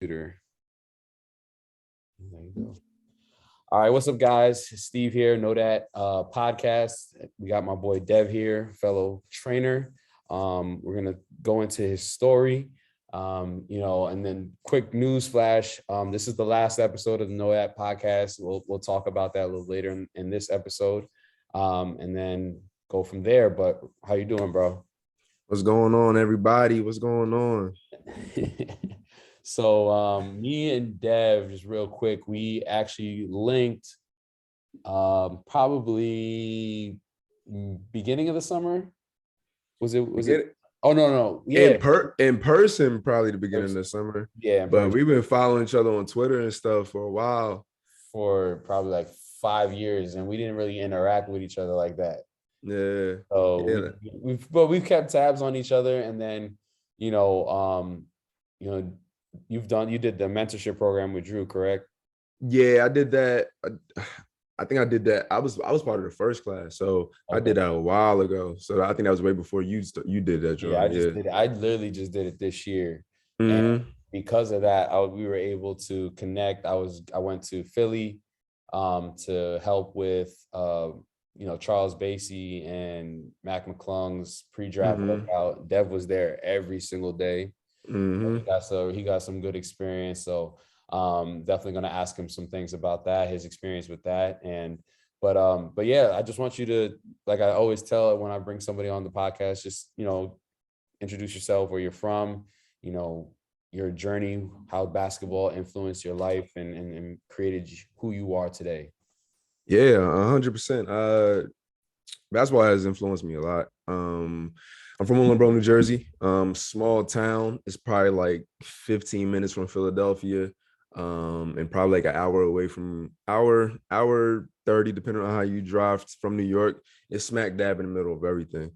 There you go. All right, what's up, guys? Steve here. Know that podcast. We got my boy Dev here, fellow trainer. We're gonna go into his story. And then quick news flash. This is the last episode of the Know That podcast. We'll talk about that a little later in this episode, and then go from there. But how you doing, bro? What's going on, everybody? What's going on? So me and Dev, just real quick, we actually linked probably beginning of the summer. Was it? Oh, no. Yeah. In person, probably the beginning of the summer. Yeah, in But person we've been following each other on Twitter and stuff for a while. for probably like 5 years, and we didn't really interact with each other like that. Yeah. So Yeah. we've kept tabs on each other, and then you know, um, you know, you did the mentorship program with Drew, correct? Yeah, I did that. I think I did that. I was part of the first class. So I Okay. did that a while ago. So I think that was way before you did that, Yeah, John. Yeah. I literally just did it this year, and Mm-hmm. because of that, we were able to connect. I went to Philly, to help with Charles Basie and Mac McClung's pre-draft Mm-hmm. workout. Dev was there every single day. Mm-hmm. He got some good experience. So definitely gonna ask him some things about that, his experience with that. But yeah, I just want you to, like I always tell when I bring somebody on the podcast, just introduce yourself, where you're from, you know, your journey, how basketball influenced your life and created who you are today. Yeah, 100%. Basketball has influenced me a lot. I'm from Willingboro, New Jersey. Small town. It's probably like 15 minutes from Philadelphia, and probably like an hour away from hour 30, depending on how you drive from New York. It's smack dab in the middle of everything.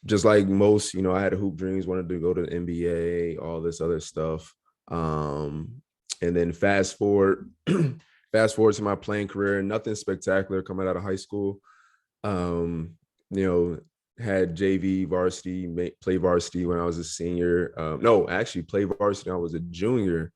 Just like most, I had hoop dreams, wanted to go to the NBA, all this other stuff. And then fast forward to my playing career, nothing spectacular coming out of high school. Um, you know, had JV varsity, play varsity when I was a senior. No, actually play varsity when I was a junior.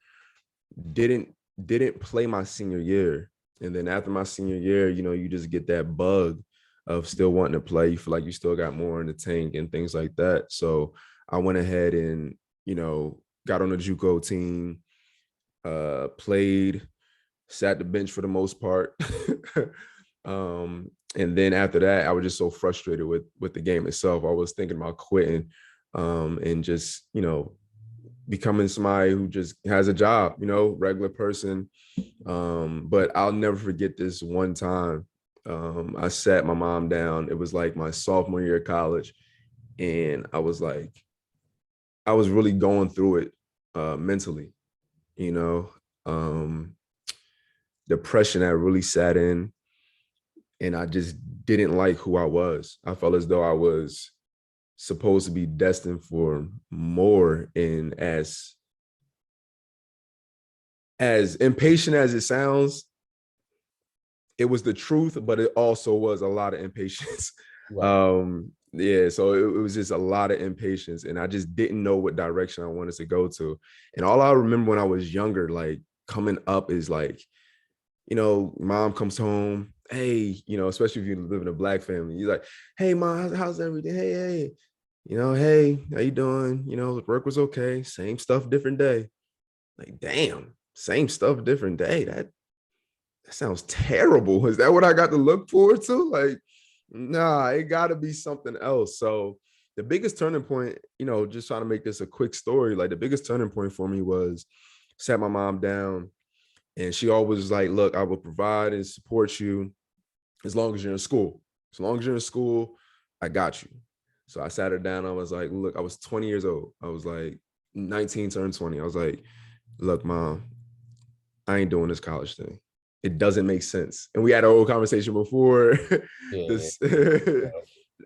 Didn't didn't play my senior year. And then after my senior year, you just get that bug of still wanting to play. You feel like you still got more in the tank and things like that. So I went ahead and, got on the JUCO team, played, sat the bench for the most part. And then after that, I was just so frustrated with the game itself. I was thinking about quitting, and just, becoming somebody who just has a job, regular person. But I'll never forget this one time. I sat my mom down. It was like my sophomore year of college. And I was really going through it mentally, you know. Um, Depression that really sat in, and I just didn't like who I was. I felt as though I was supposed to be destined for more. And as impatient as it sounds, it was the truth, but it also was a lot of impatience. Right. Yeah, so it was just a lot of impatience, and I just didn't know what direction I wanted to go to. And all I remember when I was younger, like coming up, is like, mom comes home, hey, especially if you live in a Black family, you're like, hey, mom, how's everything? Hey, hey, how you doing? Work was okay. Same stuff, different day. Like, damn, same stuff, different day. That sounds terrible. Is that what I got to look forward to? Like, nah, it got to be something else. So the biggest turning point, just trying to make this a quick story, like the biggest turning point for me was sat my mom down, and she always was like, look, I will provide and support you as long as you're in school. As long as you're in school, I got you. So I sat her down. I was like, look, I was 20 years old. I was like 19 turned 20. I was like, look, mom, I ain't doing this college thing. It doesn't make sense. And we had a whole conversation before Yeah. this.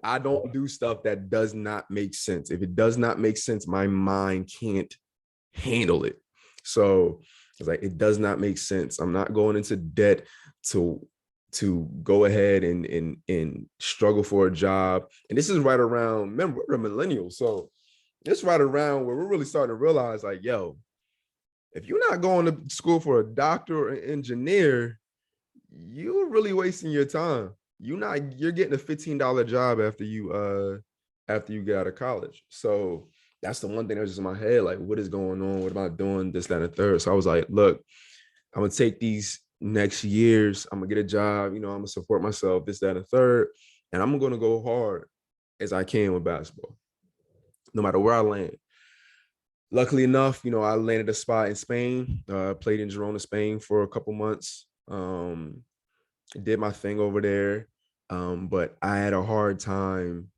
I don't do stuff that does not make sense. If it does not make sense, my mind can't handle it. So it's like, it does not make sense. I'm not going into debt to go ahead and struggle for a job. And this is right around, remember, we're a millennial. So it's right around where we're really starting to realize, like, yo, if you're not going to school for a doctor or an engineer, you're really wasting your time. You're getting a $15 job after you get out of college. So that's the one thing that was just in my head, like, what is going on? What am I doing? This, that, and the third. So I was like, look, I'm gonna take these next years, I'm gonna get a job, I'm gonna support myself, this, that, and the third, and I'm gonna go hard as I can with basketball, no matter where I land. Luckily enough, I landed a spot in Spain, played in Girona, Spain for a couple months. Did my thing over there. But I had a hard time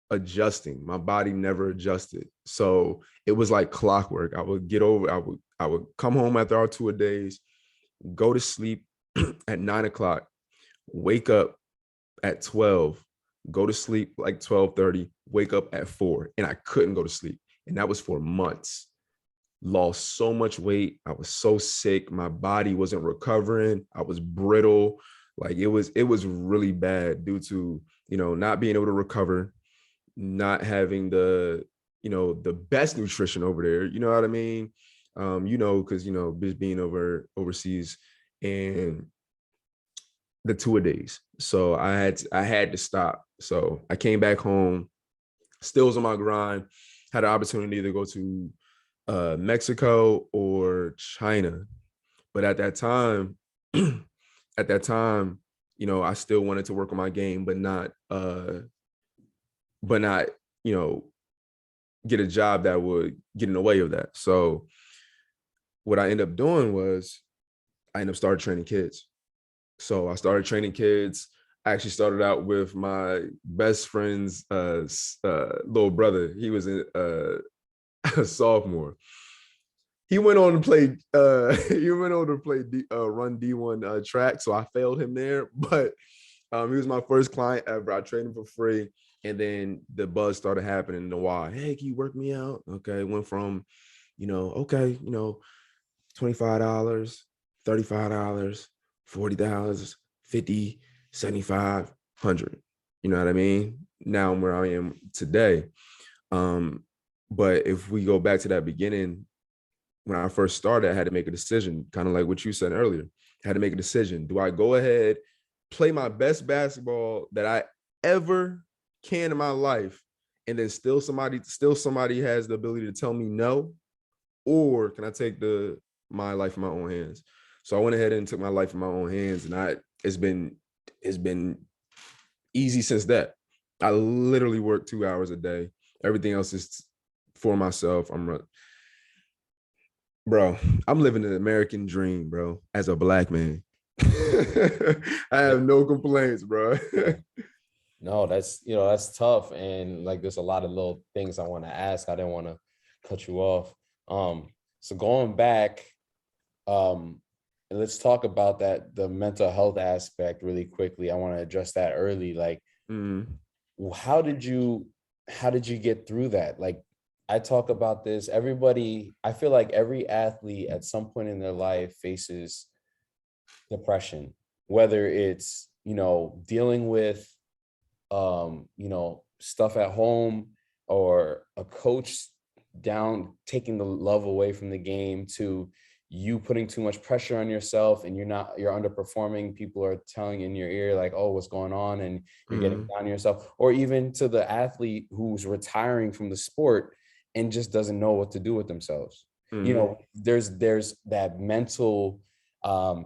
adjusting. My body never adjusted. So it was like clockwork. I would come home after our tour days, go to sleep at 9 o'clock, wake up at 12, go to sleep like 12:30, wake up at 4, and I couldn't go to sleep. And that was for months. Lost so much weight. I was so sick. My body wasn't recovering. I was brittle. Like it was really bad due to, not being able to recover, not having the best nutrition over there. You know what I mean? Because, just being overseas and the tour days. So I had to stop. So I came back home, still was on my grind, had an opportunity to go to Mexico or China. But at that time, I still wanted to work on my game, but not, get a job that would get in the way of that. So what I ended up doing was I ended up started training kids. So I started training kids. I actually started out with my best friend's little brother. He was a sophomore. He went on to play. Run D1 track. So I failed him there, but he was my first client ever. I trained him for free, and then the buzz started happening in the wild. Hey, can you work me out? Okay, went from, $25, $35, $40, $50, $75, $100. You know what I mean? Now I'm where I am today. But if we go back to that beginning, when I first started, I had to make a decision, kind of like what you said earlier. I had to make a decision. Do I go ahead, play my best basketball that I ever can in my life, and then still somebody has the ability to tell me no? Or can I take my life in my own hands? So I went ahead and took my life in my own hands, and it's been easy since that. I literally work 2 hours a day. Everything else is for myself. Bro, I'm living an American dream, bro, as a Black man. I have no complaints, bro. No, that's tough. And like, there's a lot of little things I want to ask. I didn't want to cut you off. So going back, and let's talk about the mental health aspect really quickly. I want to address that early. Like, how did you get through that? Like, I talk about this. I feel like every athlete at some point in their life faces depression, whether it's, dealing with, stuff at home, or a coach taking the love away from the game, to you putting too much pressure on yourself and you're underperforming. People are telling in your ear like, oh, what's going on? And you're getting down on yourself. Or even to the athlete who's retiring from the sport and just doesn't know what to do with themselves. There's that mental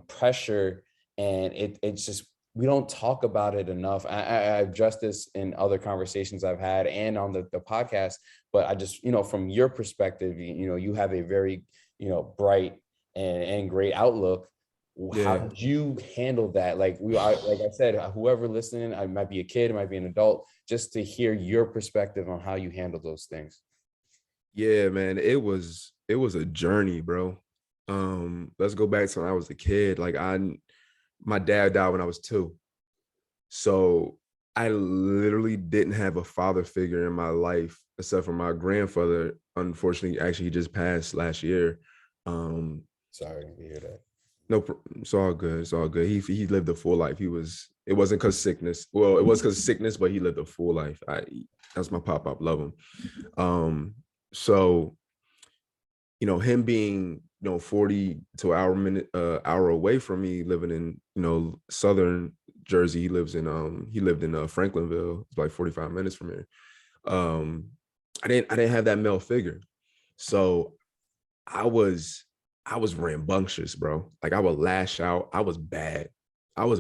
pressure, and it's just, we don't talk about it enough. I've addressed this in other conversations I've had and on the podcast, but I just, from your perspective, you have a very, bright and great outlook. How did you handle that? Like I said, whoever listening, I might be a kid, it might be an adult, just to hear your perspective on how you handle those things. Yeah, man, it was a journey, bro. Let's go back to when I was a kid. Like my dad died when I was 2. So I literally didn't have a father figure in my life except for my grandfather. Unfortunately, actually, he just passed last year. Sorry to hear that. No, it's all good. It's all good. He lived a full life. It wasn't because sickness. Well, it was because sickness, but he lived a full life. That's my pop. Love him. So him being, 40 to hour away from me, living in, southern Jersey. He lived in Franklinville. It's like 45 minutes from here. I didn't have that male figure. So I was rambunctious, bro. Like I would lash out. I was bad. I was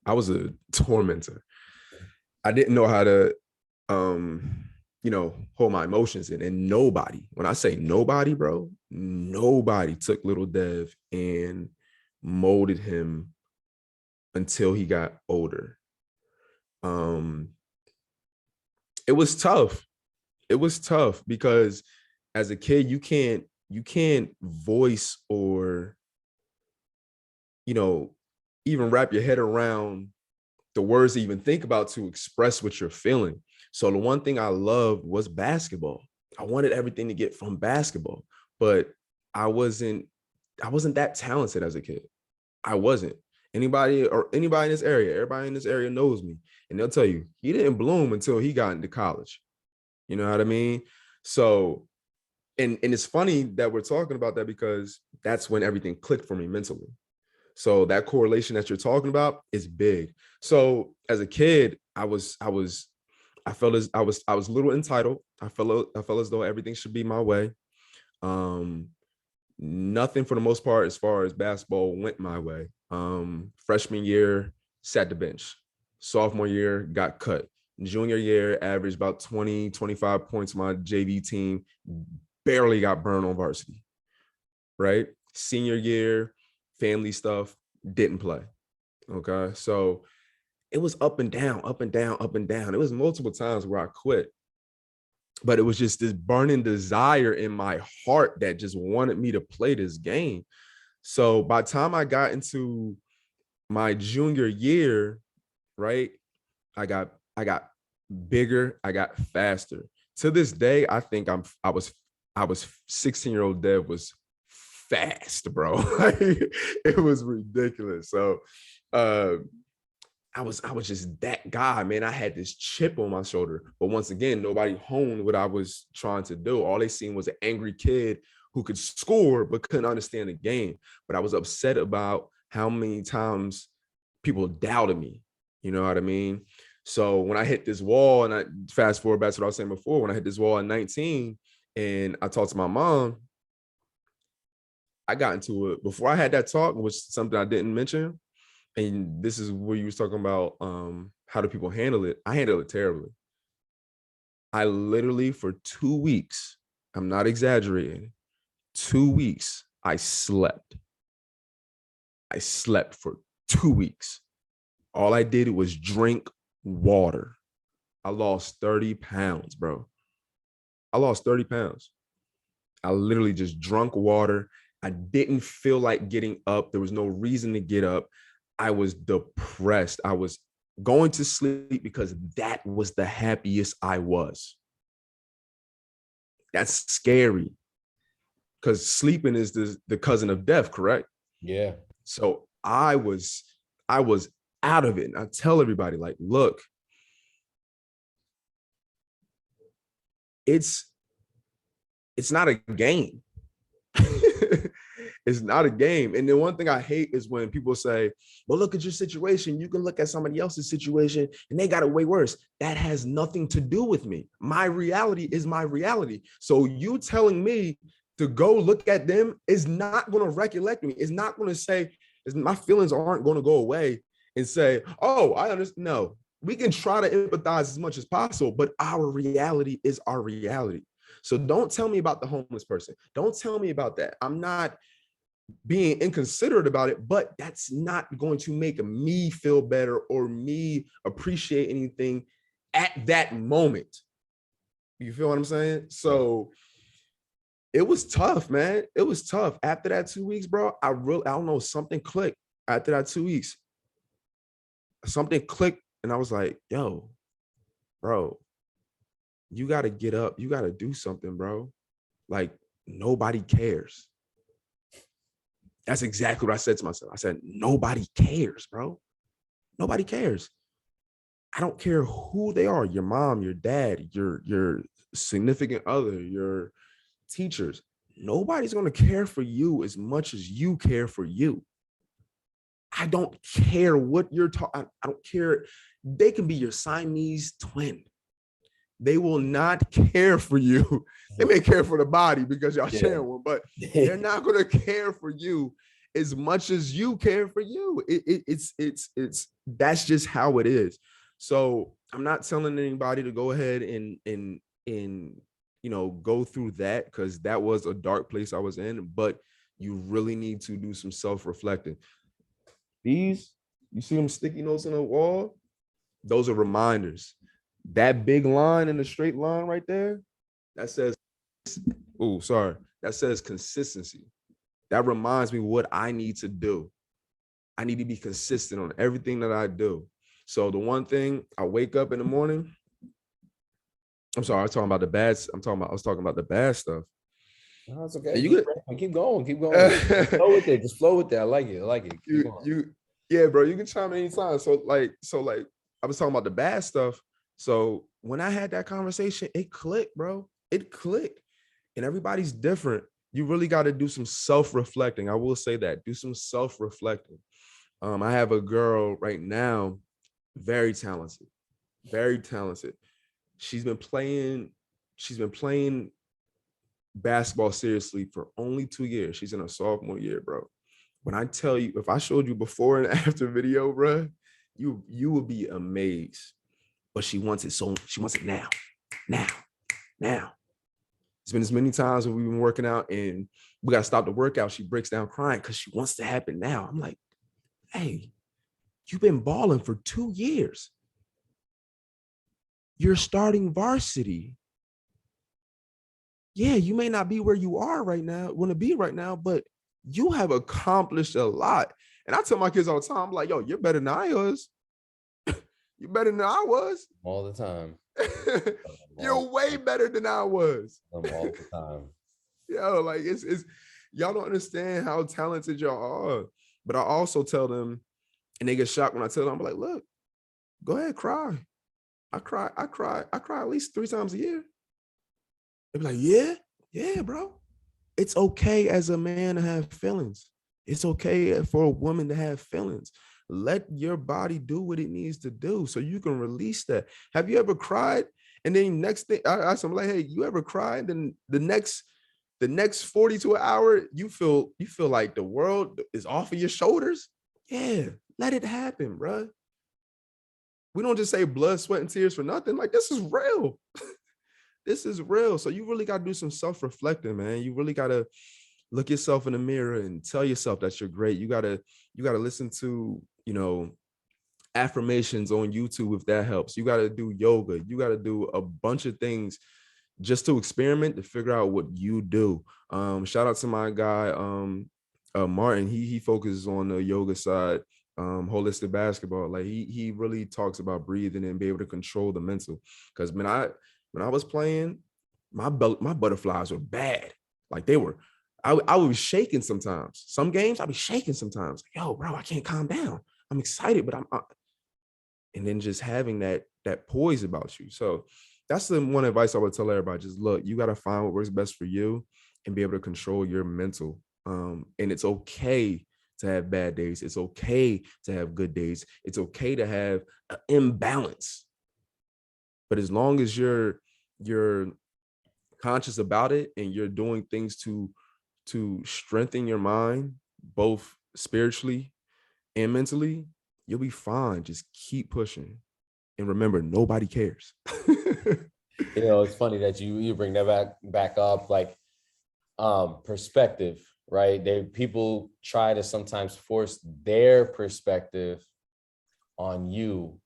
a tormentor. I didn't know how to hold my emotions in. And nobody, when I say nobody, bro, nobody took little Dev and molded him until he got older. It was tough. It was tough because as a kid, you can't voice or, even wrap your head around the words to even think about to express what you're feeling. So the one thing I loved was basketball. I wanted everything to get from basketball, but I wasn't that talented as a kid. I wasn't. Anybody in this area, everybody in this area knows me, and they'll tell you he didn't bloom until he got into college. You know what I mean? So, and it's funny that we're talking about that because that's when everything clicked for me mentally. So that correlation that you're talking about is big. So as a kid, I felt as I was a little entitled. I felt as though everything should be my way. Nothing for the most part as far as basketball went my way. Freshman year, sat the bench. Sophomore year, got cut. Junior year, averaged about 20, 25 points on my JV team, barely got burned on varsity, right? Senior year, family stuff, didn't play, okay? So it was up and down, up and down, up and down. It was multiple times where I quit, but it was just this burning desire in my heart that just wanted me to play this game. So by the time I got into my junior year, right, I got bigger, I got faster. To this day, I think I was 16-year-old Dev was fast, bro. It was ridiculous. So I was just that guy, man. I had this chip on my shoulder. But once again, nobody honed what I was trying to do. All they seen was an angry kid who could score but couldn't understand the game. But I was upset about how many times people doubted me. You know what I mean? So when I hit this wall, and I fast forward back to what I was saying before, when I hit this wall at 19 and I talked to my mom, I got into it. Before I had that talk, which is something I didn't mention, and this is where you was talking about how do people handle it. I handle it terribly. I literally for 2 weeks, I'm not exaggerating, 2 weeks, I slept. I slept for 2 weeks. All I did was drink water. I lost 30 pounds, bro. I lost 30 pounds. I literally just drank water. I didn't feel like getting up. There was no reason to get up. I was depressed. I was going to sleep because that was the happiest I was. That's scary because sleeping is the cousin of death, correct? Yeah. So I was out of it. And I tell everybody, like, look, it's not a game. It's not a game. And the one thing I hate is when people say, well, look at your situation. You can look at somebody else's situation and they got it way worse. That has nothing to do with me. My reality is my reality. So you telling me to go look at them is not going to recollect me. It's not going to say, my feelings aren't going to go away and say, oh, I understand. No, we can try to empathize as much as possible, but our reality is our reality. So don't tell me about the homeless person. Don't tell me about that. I'm not being inconsiderate about it, but that's not going to make me feel better or me appreciate anything at that moment. You feel what I'm saying? So it was tough, man. It was tough. After that 2 weeks, bro, I don't know, something clicked. After that 2 weeks, something clicked and I was like, yo, bro, you got to get up. You got to do something, bro. Like, nobody cares. That's exactly what I said to myself. I said, nobody cares, bro. Nobody cares. I don't care who they are, your mom, your dad, your significant other, your teachers, nobody's going to care for you as much as you care for you. I don't care what you're talking. I don't care. They can be your Siamese twin. They will not care for you. They may care for the body because y'all sharing one, but they're not going to care for you as much as you care for you. It's that's just how it is. So I'm not telling anybody to go ahead and go through that, because that was a dark place I was in, but you really need to do some self-reflecting. These, you see them sticky notes on the wall? Those are reminders. That big line in the straight line right there, that says, that says consistency. That reminds me what I need to do. I need to be consistent on everything that I do. So the one thing, I wake up in the morning. I'm sorry, I was talking about the bad. I was talking about the bad stuff. No, it's okay. Keep going. Flow with it. Just flow with that. I like it. Yeah, bro. You can chime in anytime. So I was talking about the bad stuff. So when I had that conversation, it clicked, bro. It clicked. And everybody's different. You really got to do some self-reflecting. I will say that. Do some self-reflecting. I have a girl right now, very talented. She's been playing basketball seriously for only 2 years. She's in her sophomore year, bro. When I tell you, if I showed you before and after video, bro, you would be amazed. But she wants it now. It's been as many times when we've been working out and we got to stop the workout. She breaks down crying because she wants to happen now. I'm like, hey, you've been balling for 2 years. You're starting varsity. Yeah, you may not be where you are right now, want to be right now, but you have accomplished a lot. And I tell my kids all the time, I'm like, yo, you're better than I was. You're better than I was. All the time. You're way better than I was. All the time. Yo, like it's y'all don't understand how talented y'all are. But I also tell them, and they get shocked when I tell them, I'm like, look, go ahead, cry. I cry at least 3 times a year. They be like, yeah, bro. It's okay as a man to have feelings. It's okay for a woman to have feelings. Let your body do what it needs to do so you can release that. Have you ever cried? And then next thing, I asked them, like, hey, you ever cried? Then the next 42 an hour, you feel like the world is off of your shoulders. Yeah, let it happen, bro. We don't just say blood, sweat, and tears for nothing. Like, this is real. This is real. So you really got to do some self-reflecting, man. You really got to look yourself in the mirror and tell yourself that you're great. You got to listen to, affirmations on YouTube, if that helps. You got to do yoga. You got to do a bunch of things just to experiment, to figure out what you do. Shout out to my guy, Martin. He focuses on the yoga side, holistic basketball. Like he really talks about breathing and be able to control the mental. Because when I was playing, my butterflies were bad. Like they were. I was shaking sometimes. Some games I'd be shaking sometimes. Like, yo, bro, I can't calm down. I'm excited, but and then just having that poise about you. So that's the one advice I would tell everybody. Just look, you got to find what works best for you and be able to control your mental. And it's okay to have bad days. It's okay to have good days. It's okay to have an imbalance. But as long as you're conscious about it and you're doing things to strengthen your mind, both spiritually and mentally, you'll be fine. Just keep pushing. And remember, nobody cares. It's funny that you bring that back up, like perspective, right? People try to sometimes force their perspective on you,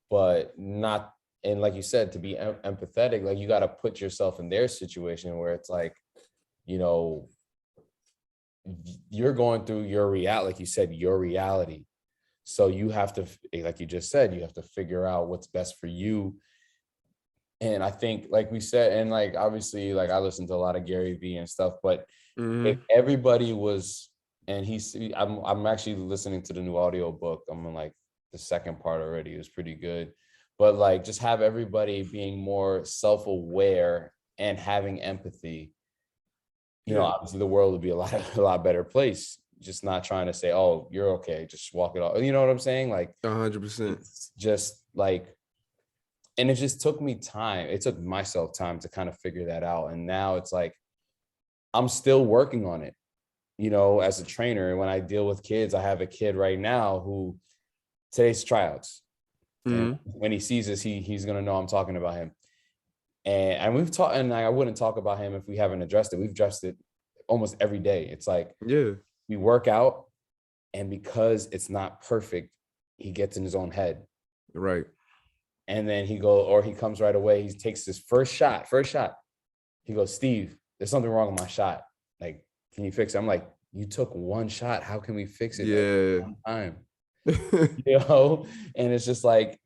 but not, and like you said, to be empathetic, like you got to put yourself in their situation where it's like, you're going through your reality, like you said, your reality. So you have to, like you just said, you have to figure out what's best for you. And I think, like we said, and like, obviously, like I listen to a lot of Gary Vee and stuff, but if everybody was, and I'm actually listening to the new audio book. I'm on like the second part already. It was pretty good. But like, just have everybody being more self-aware and having empathy. you know, obviously the world would be a lot better place. Just not trying to say, oh, you're okay, just walk it off. You know what I'm saying? Like 100%. it's just like, and it just took me time. It took myself time to kind of figure that out. And now it's like I'm still working on it, you know, as a trainer. And when I deal with kids, I have a kid right now who today's tryouts. And when he sees this, he's gonna know I'm talking about him. And we've talked, and I wouldn't talk about him if we haven't addressed it. We've addressed it almost every day. It's like we work out, and because it's not perfect, he gets in his own head. Right. And then he comes right away. He takes his first shot. He goes, Steve, there's something wrong with my shot. Like, can you fix it? I'm like, you took one shot. How can we fix it? Yeah. One time. You know? And it's just like,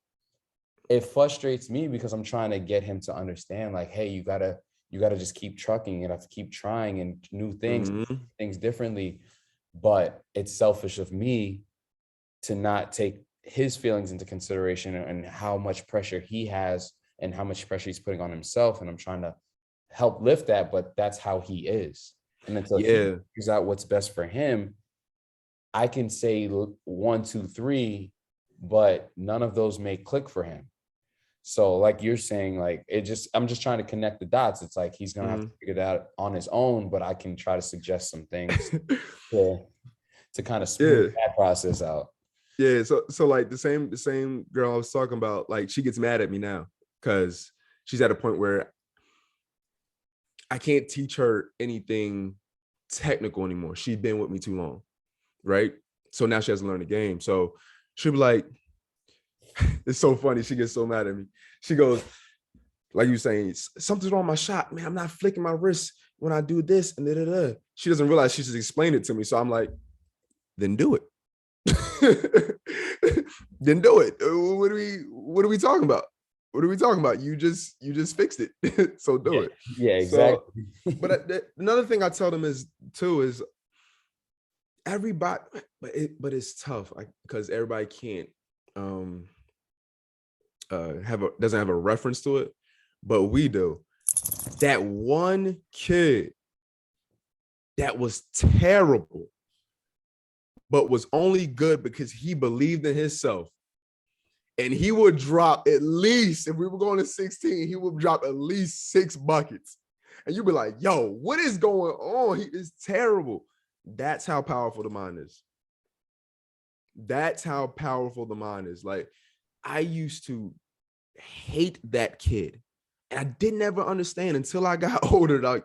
it frustrates me because I'm trying to get him to understand, like, hey, you gotta just keep trucking. You have to keep trying and new things, things differently. But it's selfish of me to not take his feelings into consideration and how much pressure he has and how much pressure he's putting on himself. And I'm trying to help lift that, but that's how he is. And until he figures out what's best for him, I can say 1, 2, 3, but none of those may click for him. So like you're saying, like I'm just trying to connect the dots. It's like he's gonna have to figure that out on his own, but I can try to suggest some things to kind of smooth that process out. Yeah, so like the same girl I was talking about, like she gets mad at me now because she's at a point where I can't teach her anything technical anymore. She's been with me too long, right? So now she has to learn the game. So she'll be like, it's so funny. She gets so mad at me. She goes, like you saying, something's wrong with my shot, man. I'm not flicking my wrist when I do this and da-da-da. She doesn't realize she just explained it to me. So I'm like, then do it. Then do it. What are we talking about? What are we talking about? You just fixed it. So do it. Yeah, exactly. So, but another thing I tell them is everybody, but it's tough because everybody can't doesn't have a reference to it, but we do. That one kid that was terrible, but was only good because he believed in himself. And he would drop at least, if we were going to 16, he would drop at least 6 buckets. And you'd be like, yo, what is going on? He is terrible. That's how powerful the mind is. That's how powerful the mind is. Like, I used to hate that kid. And I didn't ever understand until I got older. Like,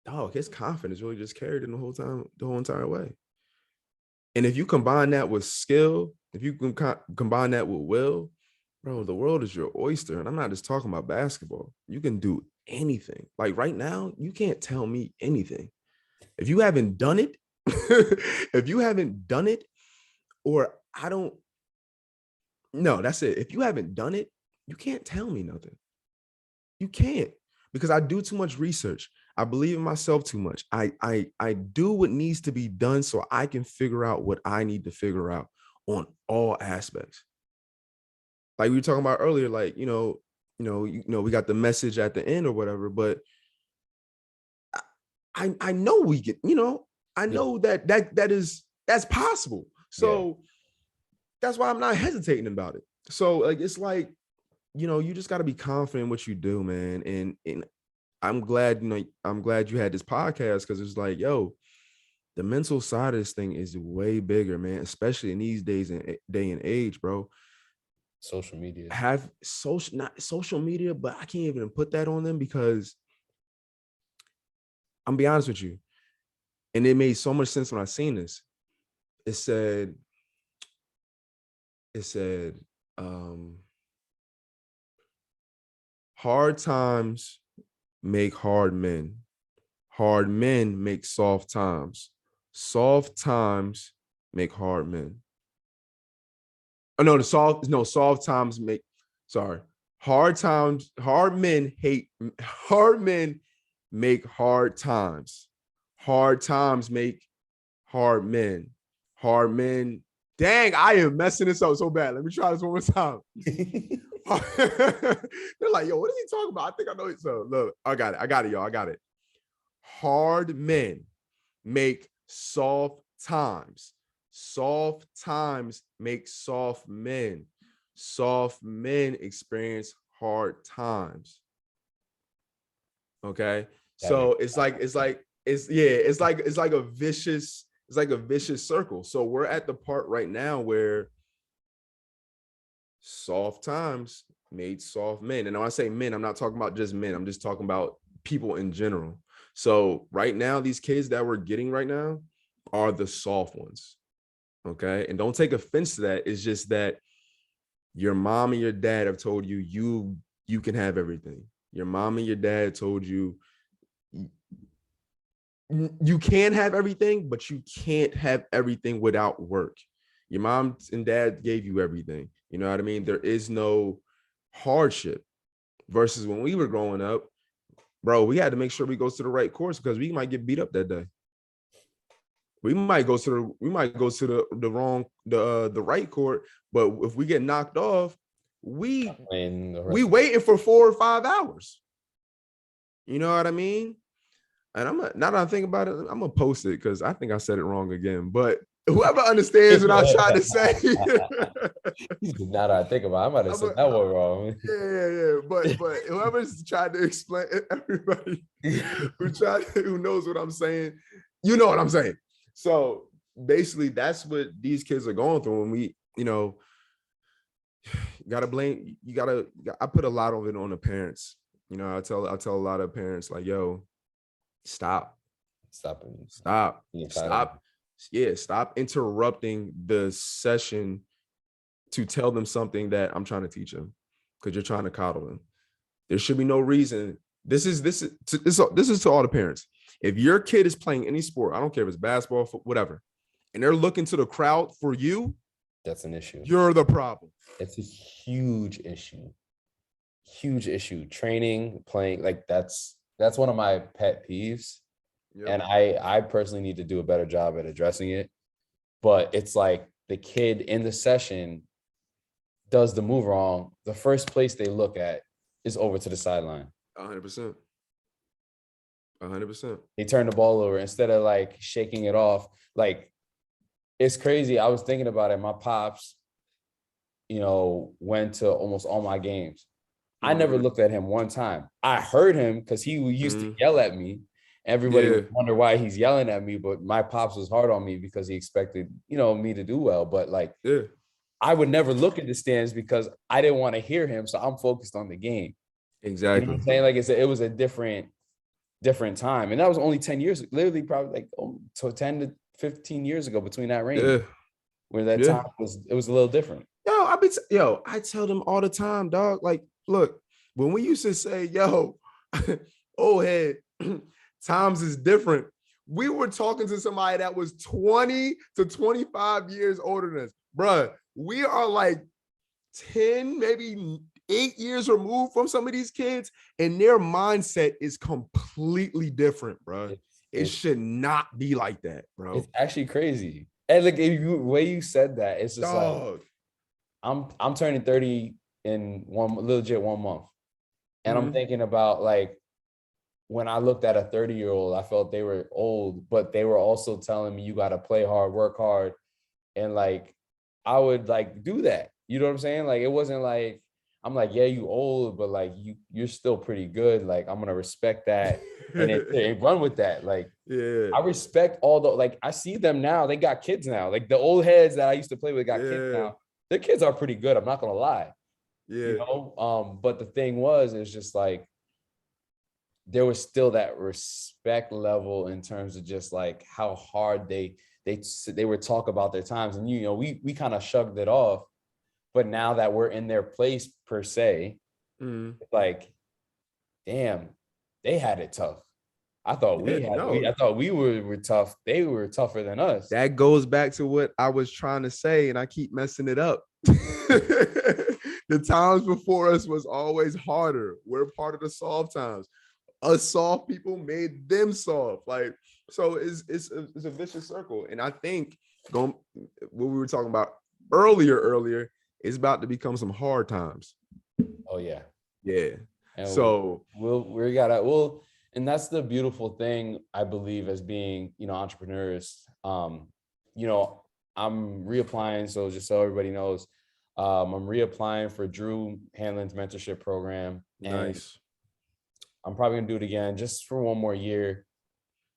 dog, his confidence really just carried him the whole entire way. And if you combine that with skill, if you can combine that with will, bro, the world is your oyster. And I'm not just talking about basketball. You can do anything. Like right now, you can't tell me anything. If you haven't done it, or that's it. If you haven't done it, you can't tell me nothing. You can't, because I do too much research. I believe in myself too much. I do what needs to be done so I can figure out what I need to figure out on all aspects. Like we were talking about earlier, like, we got the message at the end or whatever, but I know we get, I know that's possible. So that's why I'm not hesitating about it. So like, it's like, you just got to be confident in what you do, man. And I'm glad, you had this podcast, because it's like, yo, the mental side of this thing is way bigger, man, especially in these days and day and age, bro. Social media. Not social media, but I can't even put that on them, because I'm be honest with you. And it made so much sense when I seen this. It said, hard times make hard men. Hard men make soft times. Soft times make hard men. Oh no, soft times make, sorry. Hard men make hard times. Hard times make hard men. Hard men. Dang, I am messing this up so bad. Let me try this one more time. They're like, yo, what is he talking about? I think I know it. So look, I got it, y'all. I got it. Hard men make soft times. Soft times make soft men. Soft men experience hard times. Okay. So it's like a vicious circle. So we're at the part right now where soft times made soft men. And when I say men, I'm not talking about just men. I'm just talking about people in general. So right now, these kids that we're getting right now are the soft ones. Okay. And don't take offense to that. It's just that your mom and your dad have told you you can have everything. Your mom and your dad told you you can have everything, but you can't have everything without work. Your mom and dad gave you everything. You know what I mean? There is no hardship versus when we were growing up, bro, we had to make sure we go to the right course because we might get beat up that day. We might go to the right court, but if we get knocked off, we waiting for 4 or 5 hours. You know what I mean? And now that I think about it, I'm gonna post it because I think I said it wrong again. But whoever understands what I'm trying to say. Now that I think about it, I might have said that one wrong. Yeah. But whoever's trying to explain, everybody who knows what I'm saying, you know what I'm saying. So basically, that's what these kids are going through. And we, gotta blame. I put a lot of it on the parents. I tell a lot of parents like, yo, stop interrupting the session to tell them something that I'm trying to teach them because you're trying to coddle them. There should be no reason. This is to all the parents. If your kid is playing any sport, I don't care if it's basketball, whatever, and they're looking to the crowd for you, that's an issue. You're the problem. It's a huge issue. Training, playing, like that's one of my pet peeves. Yep. And I personally need to do a better job at addressing it. But it's like the kid in the session does the move wrong. The first place they look at is over to the sideline. 100%. They turn the ball over instead of like shaking it off. Like, it's crazy. I was thinking about it. My pops, went to almost all my games. I never looked at him one time. I heard him because he used to yell at me. Everybody would wonder why he's yelling at me, but my pops was hard on me because he expected, me to do well. But I would never look at the stands because I didn't want to hear him. So I'm focused on the game. Exactly. You know what I'm saying? Like it was a different time. And that was only 10 years, literally probably so 10 to 15 years ago between that range. Where that time it was a little different. I tell them all the time, dog. Like, look, when we used to say, yo, old head, times is different. We were talking to somebody that was 20 to 25 years older than us. Bruh, we are like 10, maybe 8 years removed from some of these kids, and their mindset is completely different, bro. It should not be like that, bro. It's actually crazy. And like the way you said that, it's just like I'm turning 30 in 1 month. And I'm thinking about like when I looked at a 30-year-old, I felt they were old, but they were also telling me you got to play hard, work hard. And like, I would like do that. You know what I'm saying? Like, it wasn't like, I'm like, yeah, you old, but like you're still pretty good. Like, I'm going to respect that and run with that. Like, I respect all the, like, I see them now. They got kids now. Like the old heads that I used to play with got kids now. Their kids are pretty good. I'm not going to lie. But the thing was, it's just like, there was still that respect level in terms of just like how hard they would talk about their times. And, we kind of shrugged it off, but now that we're in their place per se, like, damn, they had it tough. I thought I thought we were tough. They were tougher than us. That goes back to what I was trying to say, and I keep messing it up. The times before us was always harder. We're part of the soft times. Us soft people made them soft. Like, so it's a vicious circle. And I think what we were talking about earlier is about to become some hard times. Oh yeah. Yeah. And so we'll And that's the beautiful thing, I believe, as being, entrepreneurs. You know, I'm reapplying. So just so everybody knows, I'm reapplying for Drew Hanlon's mentorship program. And Nice. I'm probably gonna do it again just for one more year.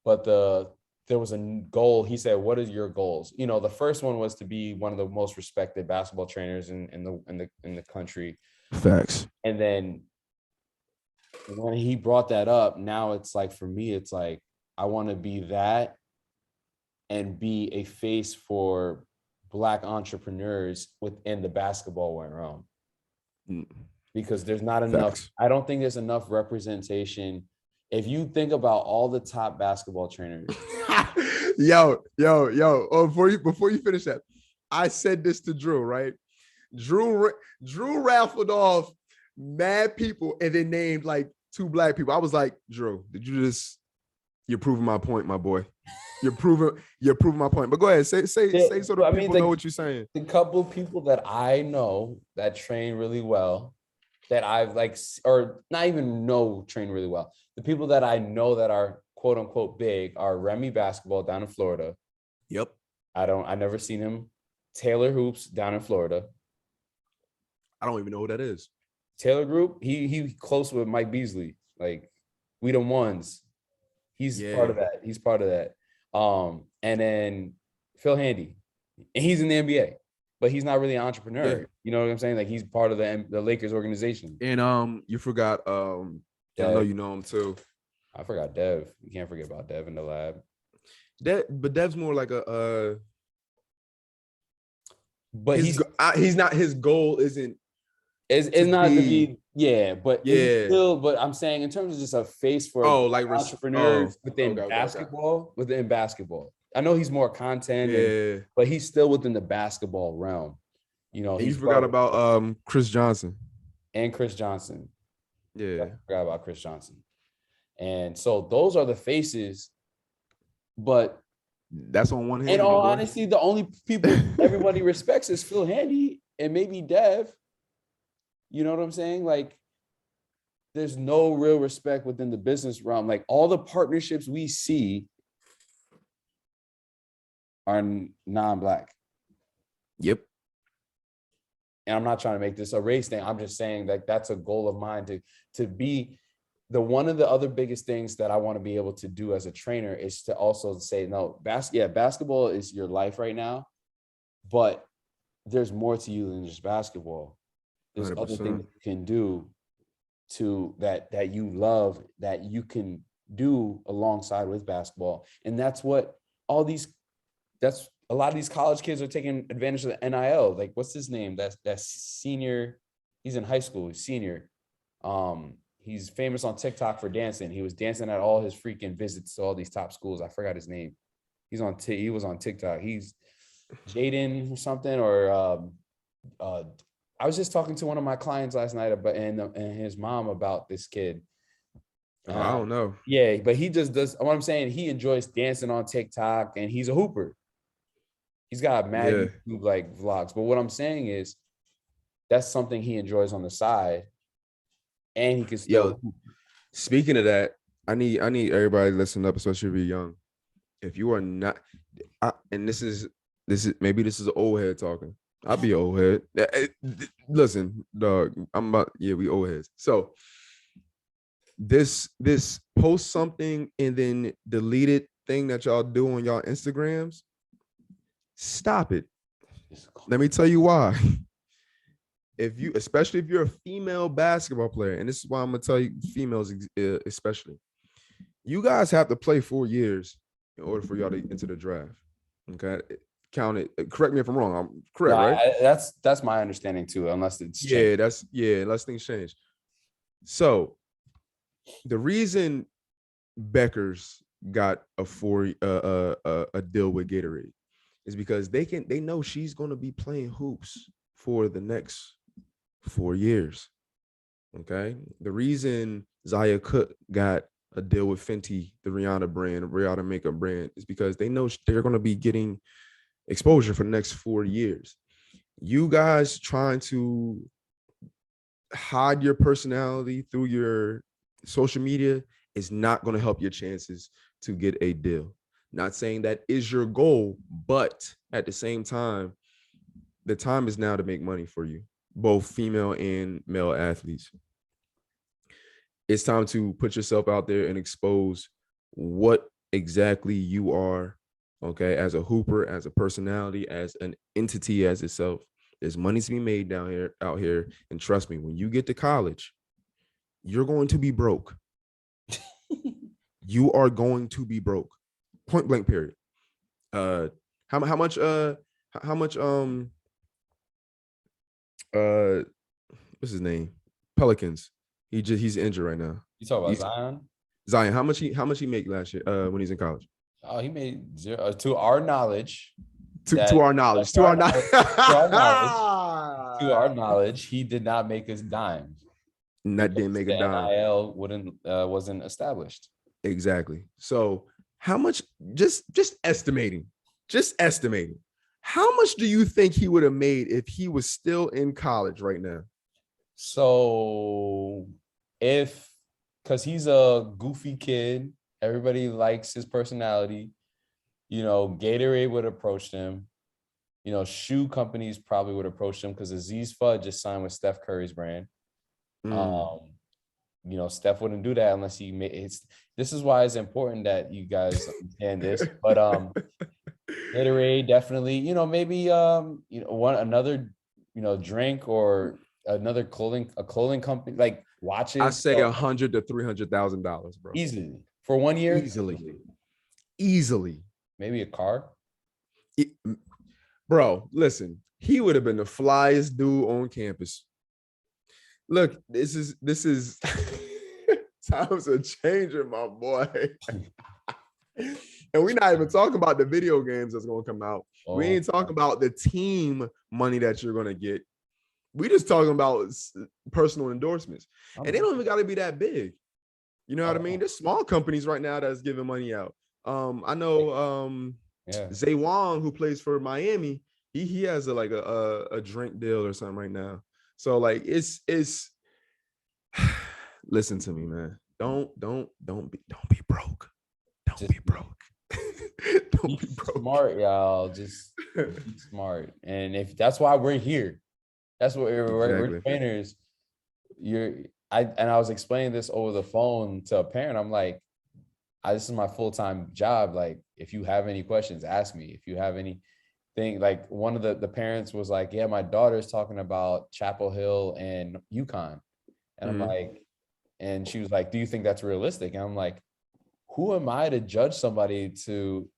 But there was a goal. He said, "What are your goals?" The first one was to be one of the most respected basketball trainers in the country. Facts. And then when he brought that up, now it's like, for me, it's like, I want to be that and be a face for Black entrepreneurs within the basketball realm, Mm, because there's not enough. Facts. I don't think there's enough representation. If you think about all the top basketball trainers, Yo. Oh, before you finish that, I said this to Drew, right? Drew raffled off mad people and then named like 2 Black people. I was like, Drew, you're proving my point, my boy. You're proving my point. But go ahead, say so the people know what you're saying. the couple of people that I know that train really well, that I've like, or not even know train really well. The people that I know that are quote unquote big are Remy Basketball down in Florida. Yep. I never seen him. Taylor Hoops down in Florida. I don't even know who that is. Taylor Group, he close with Mike Beasley. Like, we the ones. He's part of that. He's part of that. And then Phil Handy, and he's in the NBA, but he's not really an entrepreneur. Yeah. You know what I'm saying? Like, he's part of the Lakers organization. And you forgot I know you know him too. I forgot Dev. You can't forget about Dev in the lab. But Dev's more like but he's not, his goal isn't it's not to be, but still, but I'm saying in terms of just a face for like entrepreneurs within basketball. Within basketball, I know he's more content, but he's still within the basketball realm. You forgot about Chris Johnson. And Chris Johnson. Yeah, I forgot about Chris Johnson. And so those are the faces, but that's on one hand. In all honesty, the only people everybody respects is Phil Handy and maybe Dev. You know what I'm saying? Like, there's no real respect within the business realm. Like, all the partnerships we see are non-Black. Yep. And I'm not trying to make this a race thing. I'm just saying that that's a goal of mine to be the one of the other biggest things that I want to be able to do as a trainer is to also say, no, basketball is your life right now, but there's more to you than just basketball. There's 100%. Other things you can do that you love, that you can do alongside with basketball. And that's what that's a lot of these college kids are taking advantage of the NIL. Like, what's his name? That's senior. He's in high school. He's senior. He's famous on TikTok for dancing. He was dancing at all his freaking visits to all these top schools. I forgot his name. He was on TikTok. He's Jaden or something, or I was just talking to one of my clients last night and his mom about this kid. I don't know. Yeah, but he just does. What I'm saying, he enjoys dancing on TikTok, and he's a hooper. He's got mad YouTube like vlogs. But what I'm saying is, that's something he enjoys on the side, and he can still. Speaking of that, I need everybody to listen up, especially if you're young. If you are not, and this is maybe this is an old head talking. I'll be old head. Listen, dog, we old heads. So this post something and then delete it thing that y'all do on y'all Instagrams, stop it. Let me tell you why. Especially if you're a female basketball player, and this is why I'm gonna tell you, females especially, you guys have to play 4 years in order for y'all to enter the draft. Okay. Count it. Correct me if I'm wrong. I'm correct, right? That's my understanding too, unless it's changed. Unless things change. So the reason Becker's got a deal with Gatorade is because they know she's gonna be playing hoops for the next 4 years. Okay. The reason Zaya Cook got a deal with Fenty, the Rihanna makeup brand, is because they know they're gonna be getting exposure for the next 4 years. You guys trying to hide your personality through your social media is not going to help your chances to get a deal. Not saying that is your goal, but at the same time, the time is now to make money for you, both female and male athletes. It's time to put yourself out there and expose what exactly you are, okay, as a hooper, as a personality, as an entity as itself. There's money to be made out here. And trust me, when you get to college, you're going to be broke. You are going to be broke. Point blank, period. How much what's his name? Pelicans. He's injured right now. You talk about Zion? Zion, how much he make last year when he's in college? Oh, he made zero, to our knowledge. To our knowledge. To our knowledge, he did not make a dime. That didn't make a dime. NIL wasn't established. Exactly. So how much, just estimating, how much do you think he would have made if he was still in college right now? So because he's a goofy kid, everybody likes his personality. Gatorade would have approached him. Shoe companies probably would approach him because Aziz Fudd just signed with Steph Curry's brand. Steph wouldn't do that unless he made. This is why it's important that you guys understand this. But Gatorade definitely. Maybe another drink or another clothing company like watches. I say $100,000 to $300,000, bro. Easily for 1 year. Easily. Maybe a car. Bro, listen. He would have been the flyest dude on campus. Look, this is times are changing, my boy. And we're not even talking about the video games that's gonna come out. We ain't talking about the team money that you're gonna get. We just talking about personal endorsements. And they don't even gotta be that big. You know what I mean? There's small companies right now that's giving money out. I know Zay Wong, who plays for Miami, he has a drink deal or something right now. So like it's listen to me, man. Don't be broke. Don't be broke. Don't be broke. Smart, y'all. Just be smart. And if that's why we're here. That's what we're trainers. I was explaining this over the phone to a parent. I'm like, this is my full-time job. Like, if you have any questions, ask me. If you have anything, like one of the parents was like, yeah, my daughter's talking about Chapel Hill and UConn. And I'm like, and she was like, do you think that's realistic? And I'm like, who am I to judge somebody to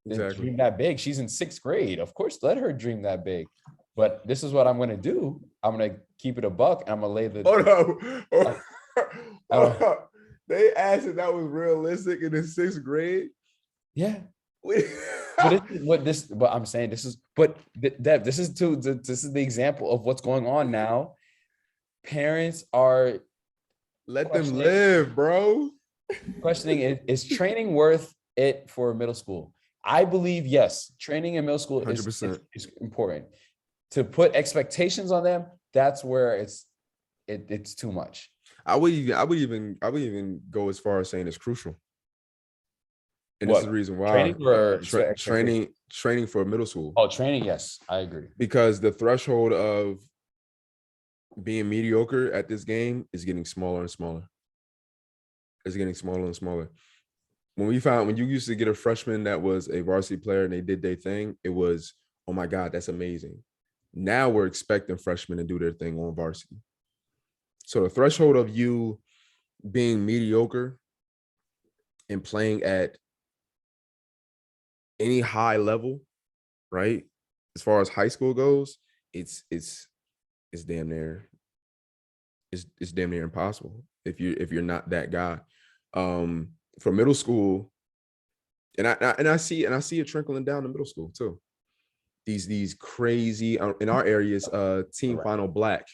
dream that big? She's in 6th grade. Of course, let her dream that big. But this is what I'm going to do. I'm going to keep it a buck. And I'm going to lay the... Hold on. They asked if that was realistic in the 6th grade. Yeah. But I'm saying this is the example of what's going on now. Parents are let them live, bro. Questioning is training worth it for middle school? I believe yes. Training in middle school is important. To put expectations on them, that's where it's too much. I would even go as far as saying it's crucial. And this is the reason why. Training for middle school. Oh, training, yes, I agree. Because the threshold of being mediocre at this game is getting smaller and smaller. It's getting smaller and smaller. When you used to get a freshman that was a varsity player and they did their thing, it was, oh my God, that's amazing. Now we're expecting freshmen to do their thing on varsity. So the threshold of you being mediocre and playing at any high level, right? As far as high school goes, it's damn near impossible if you're not that guy. For middle school, and I see it trickling down to middle school too. These crazy in our areas, Team Final Black.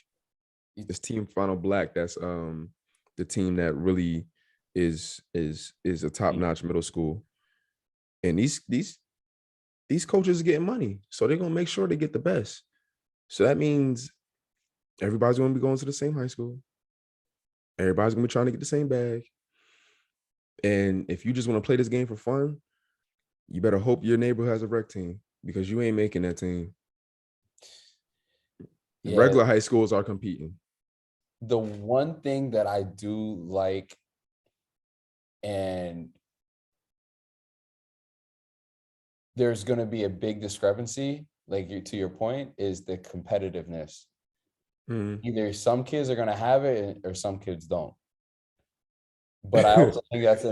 This Team Final Black, that's the team that really is a top-notch middle school. And these coaches are getting money, so they're gonna make sure they get the best. So that means everybody's gonna be going to the same high school. Everybody's gonna be trying to get the same bag. And if you just want to play this game for fun, you better hope your neighbor has a rec team because you ain't making that team. Yeah. Regular high schools are competing. The one thing that I do like, and there's going to be a big discrepancy, like to your point, is the competitiveness. Either some kids are going to have it or some kids don't. But I also think that's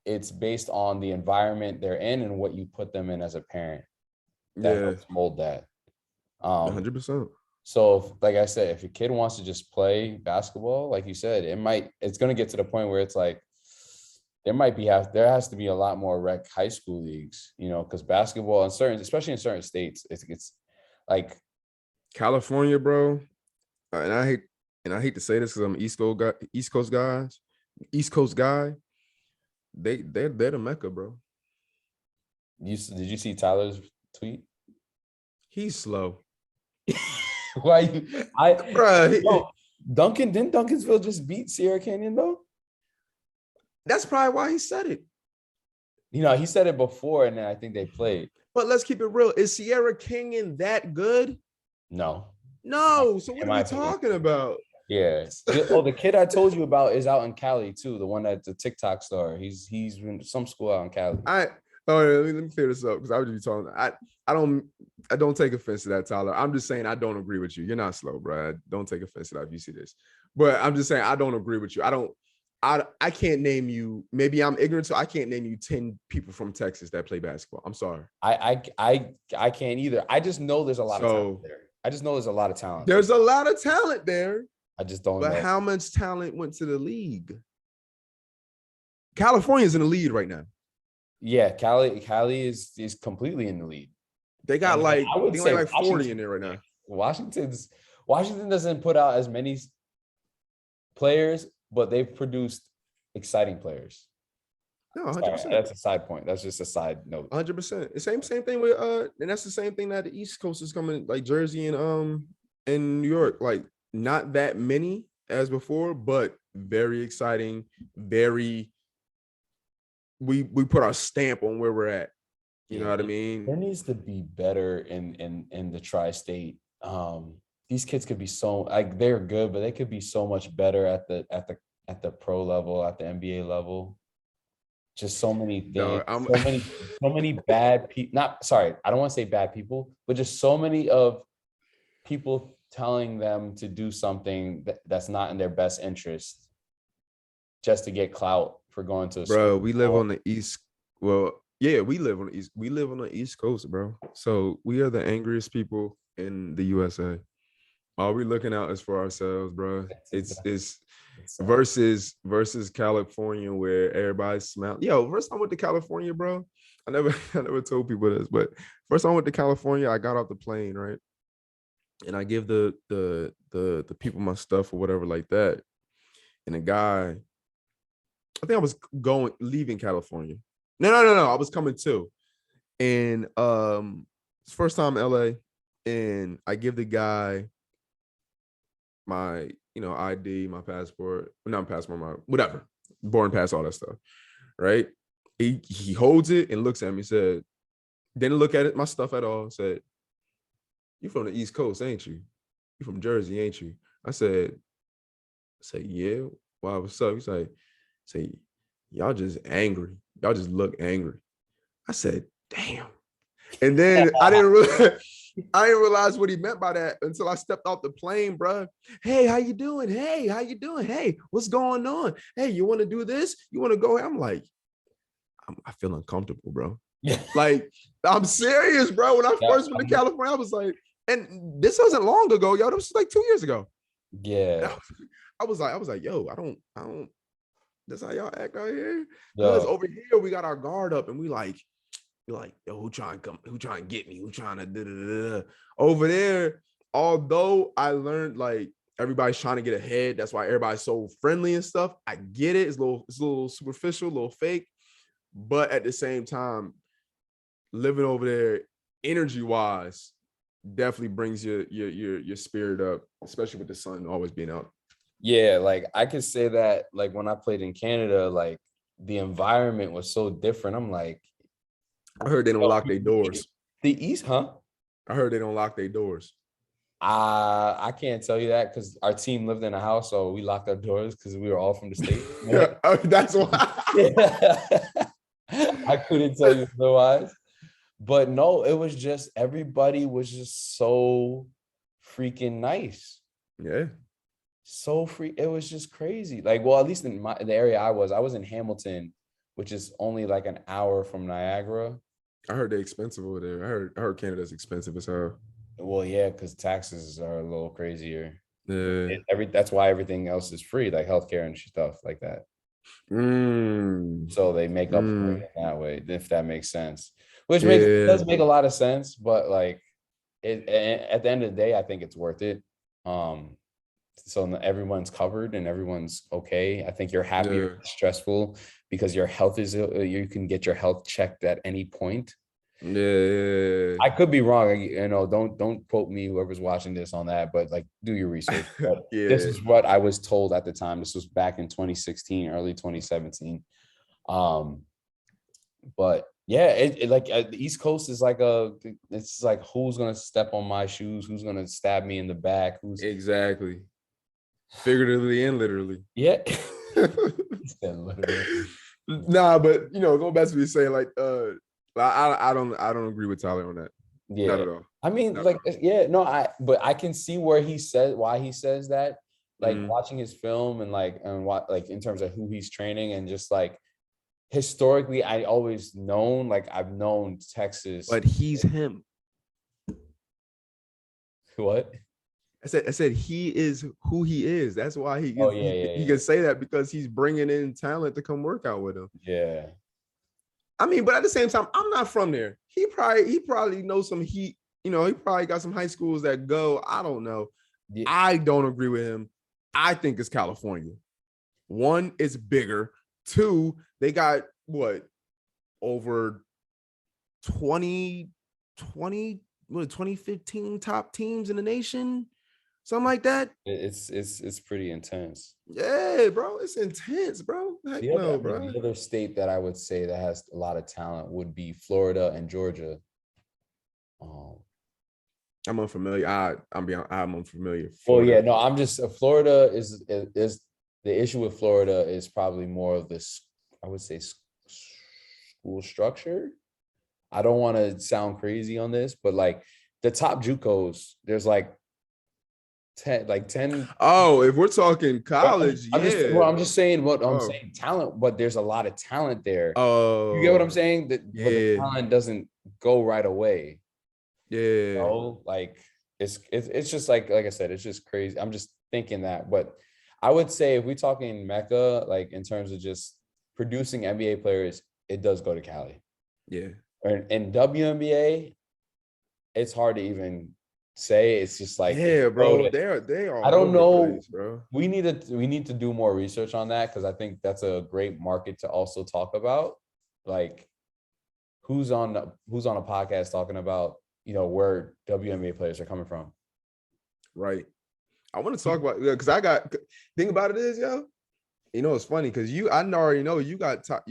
it's based on the environment they're in and what you put them in as a parent that helps mold that. 100%. So like I said, if a kid wants to just play basketball, like you said, it's going to get to the point where it's like there has to be a lot more rec high school leagues, because basketball especially in certain states, it's like California, bro. And I hate to say this because I'm an East Coast guy. They're the Mecca, bro. Did you see Tyler's tweet? He's slow. Why you? Bro, Didn't Duncansville just beat Sierra Canyon though? That's probably why he said it. He said it before, and then I think they played. But let's keep it real. Is Sierra Canyon that good? No. So what are we talking about? Yeah. The kid I told you about is out in Cali too. The one that's the TikTok star. He's in some school out in Cali. Let me clear this up because I would be talking. I don't take offense to that, Tyler. I'm just saying I don't agree with you. You're not slow, bro. Don't take offense to that if you see this. But I'm just saying I don't agree with you. I can't name you. Maybe I'm ignorant, so I can't name you 10 people from Texas that play basketball. I'm sorry. I can't either. I just know there's a lot of talent there. There's a lot of talent there. I just don't know. But how much talent went to the league? California's in the lead right now. Yeah, Cali is completely in the lead. They got like 40 in there right now. Washington doesn't put out as many players, but they've produced exciting players. No, 100%. That's a side point. That's just a side note. 100%. The same thing with and that's the same thing that the East Coast is coming, like Jersey and New York. Like not that many as before, but very exciting. We put our stamp on where we're at. You know what I mean? There needs to be better in the tri-state. These kids could be so like they're good, but they could be so much better at the pro level, at the NBA level. Just so many things, so many bad people. I don't want to say bad people, but just so many of people telling them to do something that's not in their best interest, just to get clout for going to a school. We live on the East. Well, yeah, we live on the East. We live on the East Coast, bro. So we are the angriest people in the USA. All we looking out is for ourselves, bro. It's versus California where everybody's smiling. First time I went to California, bro. I never told people this, but first time I went to California, I got off the plane, right? And I give the people my stuff or whatever like that. And the guy, I think I was leaving California. No. I was coming too. And it's first time in LA. And I give the guy my, ID, my passport, not passport, my whatever, boarding pass, all that stuff. Right. He holds it and looks at me, said, didn't look at it, my stuff at all, said, "You from the East Coast, ain't you? You from Jersey, ain't you?" I said, "Yeah. Wow, what's up?" He's like, "Y'all just angry. Y'all just look angry." I said, "Damn." And then I didn't realize what he meant by that until I stepped off the plane, bro. "Hey, how you doing? Hey, how you doing? Hey, what's going on? Hey, you want to do this? You want to go?" I'm like, I feel uncomfortable, bro. Yeah. Like, I'm serious, bro. When I first went to California, I was like, and this wasn't long ago, yo. This was like 2 years ago. Yeah. I was like, yo, I don't. That's how y'all act out here. Because over here we got our guard up, and we like, yo, who trying to get me? Who trying to da. Over there, although I learned like everybody's trying to get ahead, that's why everybody's so friendly and stuff. I get it. It's a little superficial, a little fake, but at the same time, living over there, energy-wise, definitely brings your spirit up, especially with the sun always being out. Yeah, like I could say that like when I played in Canada, like the environment was so different. I'm like, I heard they don't yo, lock their doors. the East, huh? I heard they don't lock their doors. I can't tell you that because our team lived in a house, so we locked our doors because we were all from the state. Oh, that's why. Yeah. I couldn't tell you otherwise. But no, it was just everybody was just so freaking nice. Yeah, So free. It was just crazy. Like, well, at least in the area I was in Hamilton, which is only like an hour from Niagara. I heard they expensive over there. I heard Canada's expensive as hell. Well, yeah, because taxes are a little crazier. Yeah. That's why everything else is free, like healthcare and stuff like that. Mm. So they make up for Mm. it in that way, if that makes sense. Which Yeah. does make a lot of sense, but like at the end of the day, I think it's worth it. So everyone's covered and everyone's okay. I think you're happier, Yeah. stressful because your health is you can get your health checked at any point. Yeah. I could be wrong, don't quote me, whoever's watching this on that, but like do your research. But this Yeah. is what I was told at the time. This was back in 2016, early 2017. But yeah, like the East Coast is like it's like who's gonna step on my shoes, who's gonna stab me in the back, who's Exactly. Figuratively and literally. yeah. Literally. Nah, but going back to what you're saying, like I don't agree with Tyler on that. Not Yeah. at all. I mean, Not like, at all. yeah, no, but I can see why he says that. Like Mhm. watching his film and what like in terms of who he's training and just like historically, I've known Texas. But he's him. What? I said he is who he is. That's why he Oh can, yeah, he yeah, can say that because he's bringing in talent to come work out with him. yeah. I mean, but at the same time, I'm not from there. He probably knows some heat. He probably got some high schools that go. I don't know. Yeah. I don't agree with him. I think it's California. One, it's bigger. Two, they got what over 20, 2015 top teams in the nation, something like that. It's pretty intense. Yeah, bro, it's intense, bro. Heck no, bro. The other state that I would say that has a lot of talent would be Florida and Georgia. I'm unfamiliar. I'm unfamiliar. Well, Florida. yeah, no, I'm just Florida is the issue with Florida is probably more of this, I would say, school structure. I don't want to sound crazy on this, but like the top JUCOs, there's like 10. Oh, if we're talking college, I'm just saying what I'm Oh. saying, talent, but there's a lot of talent there. Oh, You get what I'm saying? But the yeah. talent doesn't go right away. Yeah. Like it's just like I said, it's just crazy. I'm just thinking that, but I would say if we're talking Mecca, like in terms of just producing NBA players, it does go to Cali. Yeah. In WNBA, it's hard to even say. It's just like, yeah, bro. They are. I don't know, place, bro. We need to do more research on that because I think that's a great market to also talk about. Like, who's on a podcast talking about where WNBA players are coming from. Right. I want to talk about because I got thing about it is, yo, it's funny because I already know you got top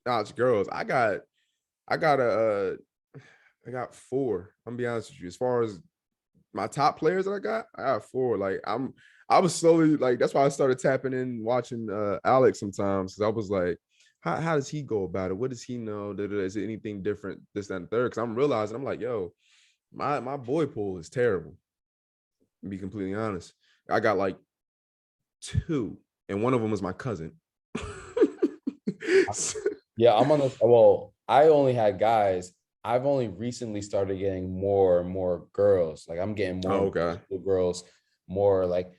notch girls. I got four. I'm gonna be honest with you. As far as my top players that I got four. Like I was slowly like that's why I started tapping in watching Alex sometimes because I was like, how does he go about it? What does he know? Is it anything different? This, that, and third? Because I'm realizing I'm like, yo, my boy pool is terrible. To be completely honest, I got like two, and one of them was my cousin. Yeah, I only had guys. I've only recently started getting more and more girls. Like I'm getting more girls, more like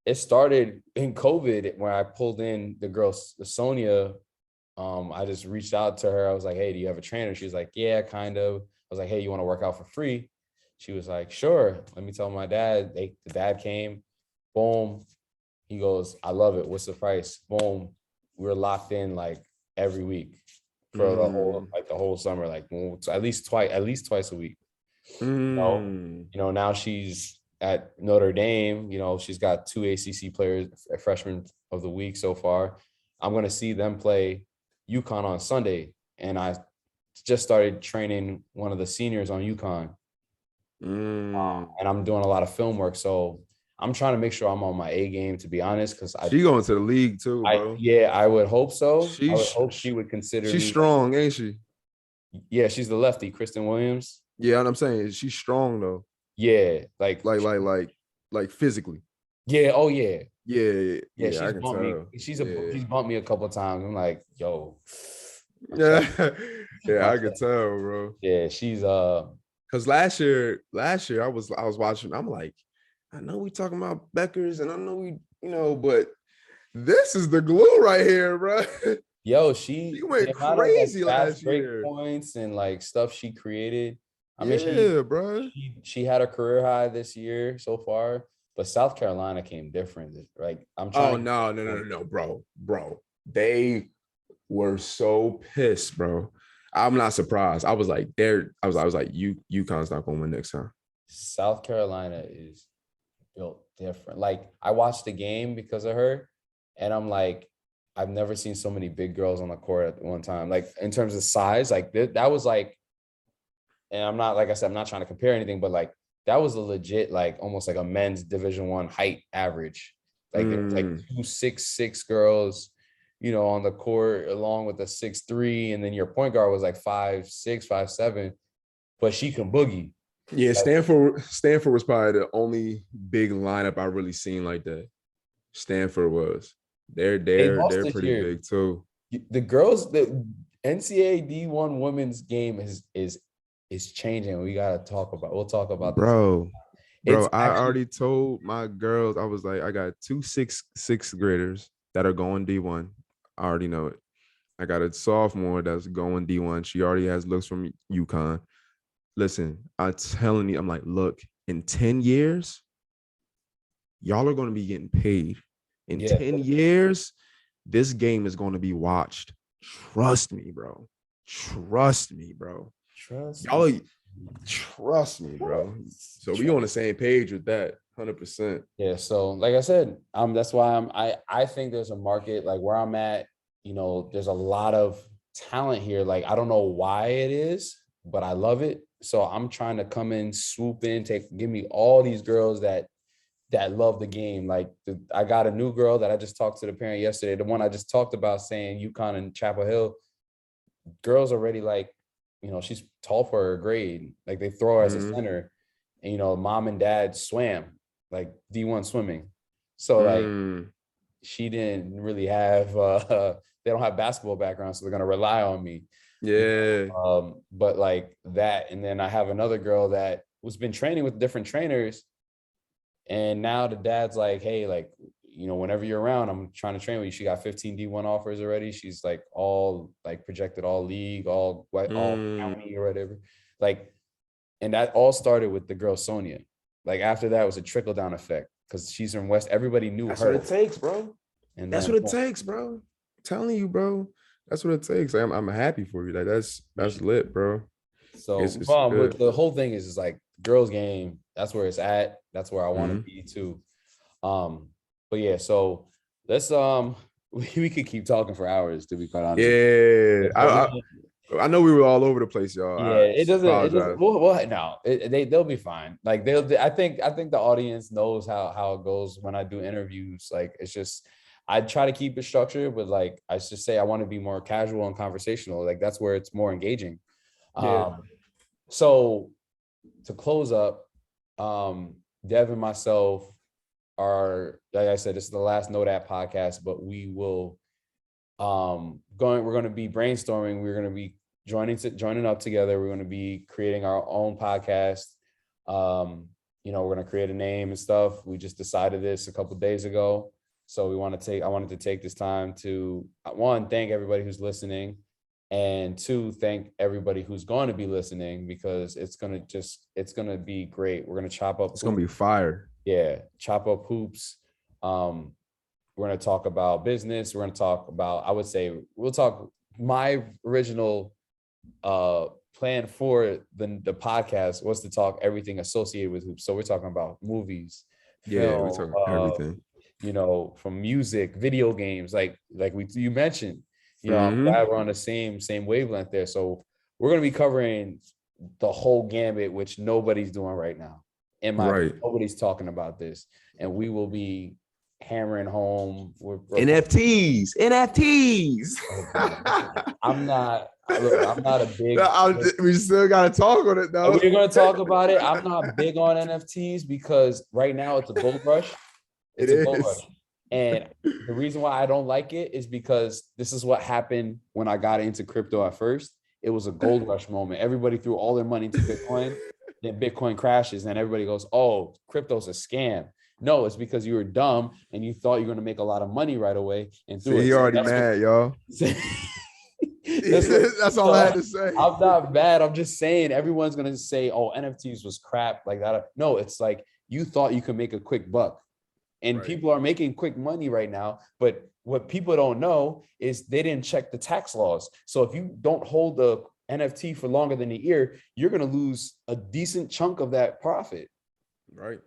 it started in COVID when I pulled in the girl Sonia. I just reached out to her. I was like, hey, do you have a trainer? She's like, yeah, kind of. I was like, hey, you want to work out for free? She was like, sure. Let me tell my dad. The dad came, boom. He goes, I love it. What's the price? Boom. We're locked in like every week for the whole summer, like at least twice a week. Now she's at Notre Dame. She's got 2 ACC players, freshman of the week so far. I'm going to see them play UConn on Sunday. And I just started training one of the seniors on UConn. And I'm doing a lot of film work. So I'm trying to make sure I'm on my A game, to be honest, because She going to the league too, bro. I would hope so. I would She's hope she would consider me. strong, ain't she? Yeah, she's the lefty, Kristen Williams. Yeah, what I'm saying, she's strong though. Yeah, like physically. Yeah. Oh yeah. Yeah. She's I can bumped me. tell. She's bumped me a couple of times. I'm like, yo. Yeah, I can tell, bro. Yeah, she's because last year I was watching. I'm like, I know we talking about Beckers, and I know we, but this is the glue right here, bro. Yo, she went crazy last year. Points and like stuff she created. I mean, bro. She had a career high this year so far, but South Carolina came different. Like I'm trying. Oh no, bro. They were so pissed, bro. I'm not surprised. I was like, UConn's not gonna win next time. South Carolina is built different. Like I watched the game because of her, and I'm like, I've never seen so many big girls on the court at one time. Like in terms of size, like that was like, and I'm not, like I said, I'm not trying to compare anything, but like that was a legit, like almost like a men's Division I height average. Like there was like 2 6'6" girls, on the court, along with a 6'3", and then your point guard was like 5'6", 5'7", but she can boogie. Yeah, Stanford was probably the only big lineup I really seen like that. Stanford was. They're pretty big too. The girls, the NCAA D1 women's game is changing. We'll talk about bro. I already told my girls, I was like, I got 2 sixth graders that are going D1. I already know it. I got a sophomore that's going D1. She already has looks from UConn. Listen, I'm telling you, I'm like, look, in 10 years, y'all are going to be getting paid. In 10 years, this game is going to be watched. Trust me, bro. Trust me, bro. Y'all, trust me, bro. So we on the same page with that, 100%. Yeah. So, like I said, that's why I think there's a market, like where I'm at. There's a lot of talent here. Like I don't know why it is, but I love it. So I'm trying to come in, swoop in, give me all these girls that love the game. Like I got a new girl that I just talked to the parent yesterday. The one I just talked about saying UConn and Chapel Hill, girls already like, she's tall for her grade. Like they throw her as a center, and mom and dad swam, like D1 swimming. So like she didn't really have they don't have basketball background, so they're gonna rely on me. Yeah. But like that, and then I have another girl that was been training with different trainers, and now the dad's like, hey, like, whenever you're around, I'm trying to train with you. She got 15 D1 offers already. She's like all like projected all league, all county or whatever. Like, and that all started with the girl Sonia. Like after that was a trickle down effect because she's from West. Everybody knew that's her. That's what it takes, bro. And that's what it takes, bro. I'm telling you, bro. That's what it takes. Like, I'm happy for you. Like that's lit, bro. So with the whole thing is like girls game. That's where it's at. That's where I want to be too. But yeah, so let's we could keep talking for hours, to be quite honest. Yeah, I know we were all over the place, y'all. Yeah, it doesn't. Well, no, they'll be fine. Like I think the audience knows how it goes when I do interviews. Like it's just I try to keep it structured, but like I just say I want to be more casual and conversational. Like that's where it's more engaging. Yeah. So to close up, Dev and myself are, like I said, this is the last No Dat podcast, but we will we're going to be brainstorming. We're going to be joining up together. We're going to be creating our own podcast. We're going to create a name and stuff. We just decided this a couple of days ago. So I wanted to take this time to, one, thank everybody who's listening, and two, thank everybody who's going to be listening, because it's going to be great. We're going to chop up. It's going to be fire. Yeah. Chop up hoops. We're going to talk about business. We're going to talk about, I would say we'll talk my original plan for the podcast was to talk everything associated with hoops. So we're talking about movies, Yeah, we film, talking everything. you know, from music, video games, like you mentioned. You know, I'm Hmm. glad we're on the same wavelength there. So we're gonna be covering the whole gambit, which nobody's doing right now. In my Right. opinion, nobody's talking about this, and we will be hammering home. NFTs. Oh God, I'm not. Look, I'm not a big. We still gotta talk on it though. We're gonna talk about it. I'm not big on NFTs because right now it's a gold rush. It It's a gold rush. is. And the reason why I don't like it is because this is what happened when I got into crypto at first. It was a gold rush moment. Everybody threw all their money into Bitcoin. Then Bitcoin crashes, and everybody goes, "Oh, crypto's a scam." No, it's because you were dumb and you thought you were going to make a lot of money right away and threw See, it. he So already that's what- mad, y'all. That's all I had to say. I'm not bad. I'm just saying everyone's gonna say, "Oh, NFTs was crap," like that. No, it's like you thought you could make a quick buck, and Right. people are making quick money right now. But what people don't know is they didn't check the tax laws. So if you don't hold the NFT for longer than a year, you're gonna lose a decent chunk of that profit. Right.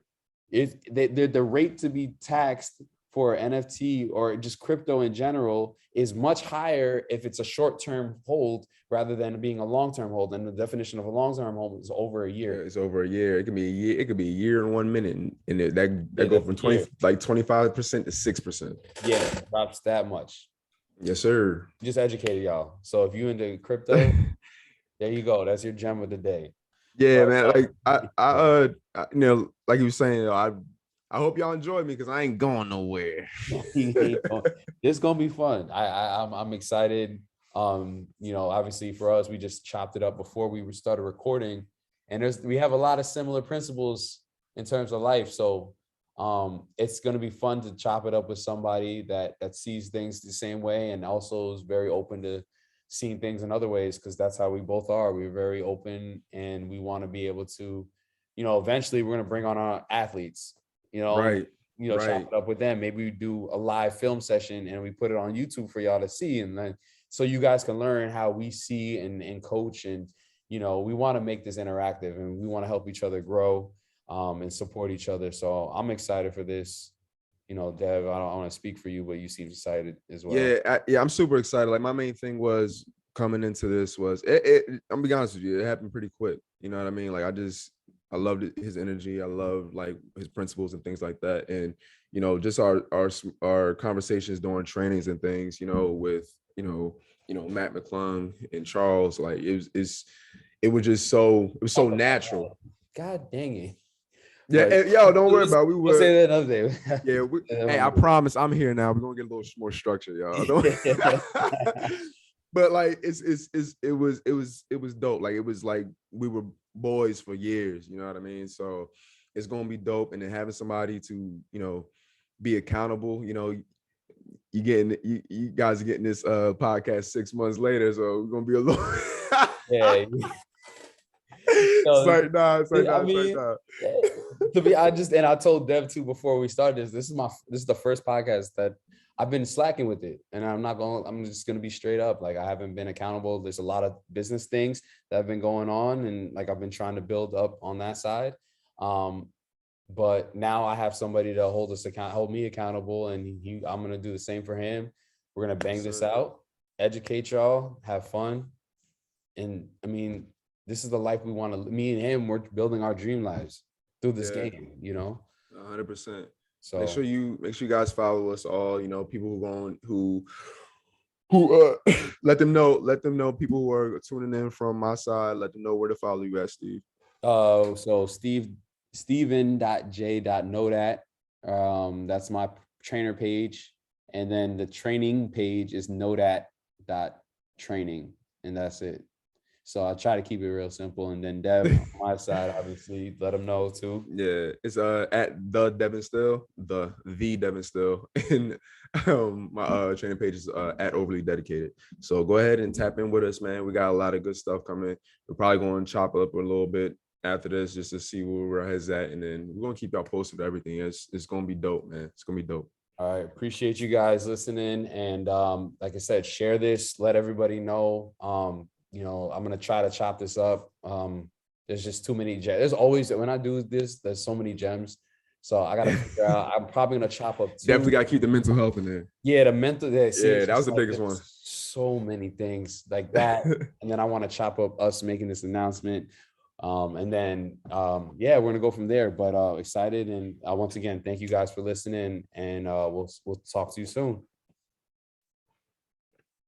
The rate to be taxed for NFT or just crypto in general is much higher if it's a short-term hold rather than being a long-term hold. And the definition of a long-term hold is over a Yeah, year. it's over a year. It could be a year. It could be a year and 1 minute, and that go that's from a 20 year. like 25% to 6%. Yeah, it drops that much. Yes, sir. Just educated y'all. So if you into crypto, there you go. That's your gem of the day. Yeah, But, man. Like you know, like you were saying, you know, I hope y'all enjoy me because I ain't going nowhere. It's gonna be fun. I'm excited. You know, obviously for us, we just chopped it up before we started recording, and we have a lot of similar principles in terms of life. So it's gonna be fun to chop it up with somebody that sees things the same way and also is very open to seeing things in other ways, because that's how we both are. We're very open and we want to be able to, you know, eventually we're gonna bring on our athletes, you know, Right. you know, Right. chop it up with them. Maybe we do a live film session and we put it on YouTube for y'all to see. And then so you guys can learn how we see and coach. And, you know, we want to make this interactive and we want to help each other grow and support each other. So I'm excited for this. You know, Dev, I don't want to speak for you, but you seem excited as well. Yeah, I'm super excited. Like my main thing was coming into this was I'm gonna be honest with you, it happened pretty quick. You know what I mean? Like I loved his energy. I love like his principles and things like that. And you know, just our conversations during trainings and things, you know, with you know Matt McClung and Charles, like it was just so so natural. God dang it. Yeah, But yo, don't worry about it. We'll say that another day. Yeah, hey, I promise I'm here now. We're gonna get a little more structure, y'all. But like it was dope. Like it was like we were boys for years, you know what I mean? So it's gonna be dope. And then having somebody to, you know, be accountable, you know, you guys are getting this podcast 6 months later, so we're gonna be a little yeah. Sorry, nah. To be honest, and I told Dev too before we started this is the first podcast that I've been slacking with it, and I'm just gonna be straight up. Like I haven't been accountable. There's a lot of business things that have been going on, and like I've been trying to build up on that side. But now I have somebody to hold me accountable, and I'm gonna do the same for him. We're gonna bang this out, educate y'all, have fun, and I mean, this is the life we want to. Me and him, we're building our dream lives through this game, you know. 100%. So make sure you guys follow us all. You know, people who let them know people who are tuning in from my side. Let them know where to follow you at, Steve. So Steven.j.know that's my trainer page, and then the training page is knowdat.training, and that's it. So I try to keep it real simple. And then Dev on my side, obviously, let them know too. Yeah, it's at the Devin Still, the Devin Still, and my training page is at Overly Dedicated. So go ahead and tap in with us, man. We got a lot of good stuff coming. We're probably going to chop up a little bit after this just to see where our heads at, and then we're gonna keep y'all posted with everything. It's gonna be dope, man. It's gonna be dope. All right, appreciate you guys listening, and like I said, share this, let everybody know. you know, I'm gonna try to chop this up. There's just too many gems. There's always, when I do this, there's so many gems. So I gotta figure out. I'm probably gonna chop up Definitely 2. got to keep the mental health in there. Yeah, the mental. Yeah, see, Yeah, it's that was just the like biggest one. there's so many things like that, and then I want to chop up us making this announcement, and then yeah, we're gonna go from there. But excited, and once again, thank you guys for listening, and we'll talk to you soon.